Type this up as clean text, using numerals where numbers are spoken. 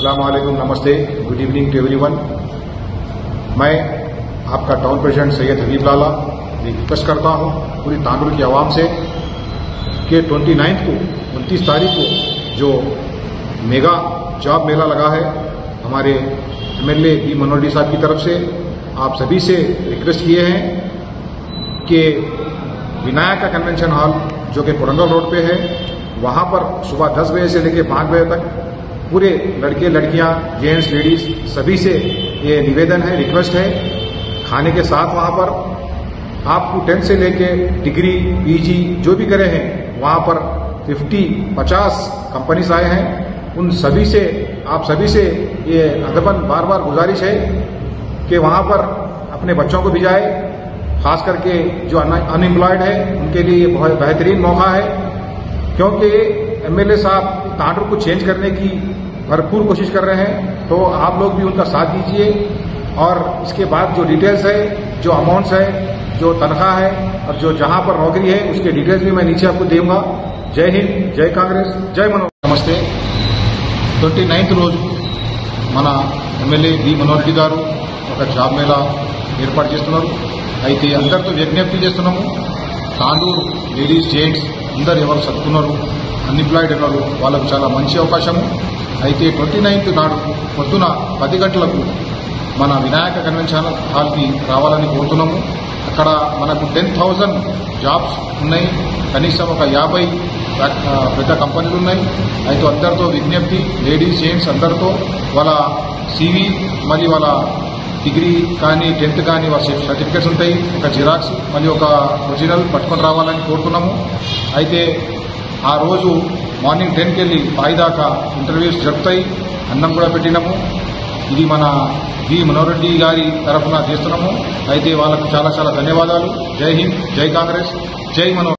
अस्सलाम वालेकुम, नमस्ते, गुड इवनिंग टू एवरीवन। मैं आपका town president Syed Habib Lala request करता हूं पूरी तांडुल की आवाम से कि 29 को 29 तारीख को जो मेगा जॉब मेला लगा है हमारे एमएलए बी मनोहर रेड्डी साहब की तरफ से, आप सभी से रिक्वेस्ट किए हैं कि विनायका कन्वेंशन हॉल जो कि कोरंगल रोड पे है, वहां पर सुबह 10 बजे से लेकर 5 बजे तक पूरे लड़के लड़कियां, जेंट्स, लेडीज सभी से ये निवेदन है, रिक्वेस्ट है, खाने के साथ वहां पर आपको 10 से लेके डिग्री, पीजी जो भी करे हैं वहां पर 50 कंपनीज आए हैं। उन सभी से, आप सभी से ये अदबन बार बार गुजारिश है कि वहां पर अपने बच्चों को भिजाए, खास करके जो अनएम्प्लॉयड है उनके लिए ये बहुत बेहतरीन मौका है, क्योंकि एमएलए साहब तांडुल को चेंज करने की भरपूर कोशिश कर रहे हैं। तो आप लोग भी उनका साथ दीजिए और इसके बाद जो डिटेल्स है, जो अमाउंट्स है, जो तनख्वाह है और जो जहां पर नौकरी है उसके डिटेल्स भी मैं नीचे आपको दूंगा। जय हिंद, जय कांग्रेस, जय मनोहर। नमस्ते। 29th రోజు మన ఎమ్మెల్యే బి మనోహర్ రెడ్డి గారు ఒక జాబ్ మేళా ఏర్పాటు చేస్తున్నారు. అయితే అందరితో విజ్ఞప్తి చేస్తున్నాము, తాండూరు లేడీస్, జెంట్స్ అందరు ఎవరు చదువుతున్నారు, అన్ఎంప్లాయిడ్ ఉన్నారు, వాళ్ళకు చాలా మంచి అవకాశము. అయితే 29th నాడు పొద్దున 10 గంటలకు మన వినాయక కన్వెన్షన్ హాల్కి రావాలని కోరుతున్నాము. అక్కడ మనకు 10,000 జాబ్స్ ఉన్నాయి, కనీసం ఒక 50 పెద్ద కంపెనీలు ఉన్నాయి. అయితే అందరితో విజ్ఞప్తి, లేడీస్, జెంట్స్ అందరితో వాళ్ళ CV మళ్ళీ వాళ్ళ డిగ్రీ కానీ 10th కానీ వాళ్ళ సర్టిఫికెట్స్ ఉంటాయి, ఒక జిరాక్స్ మళ్ళీ ఒక ఒరిజినల్ పట్టుకొని రావాలని కోరుతున్నాము. అయితే ఆ రోజు మార్నింగ్ 10కి వెళ్ళి 5 దాకా ఇంటర్వ్యూస్ జరుపుతాయి, అన్నం కూడా పెట్టినాము. ఇది మన బి మనోహర్ రెడ్డి గారి తరఫున చేస్తున్నాము. అయితే వాళ్ళకు చాలా చాలా ధన్యవాదాలు. జై హింద్, జై కాంగ్రెస్, జై మనోహర్.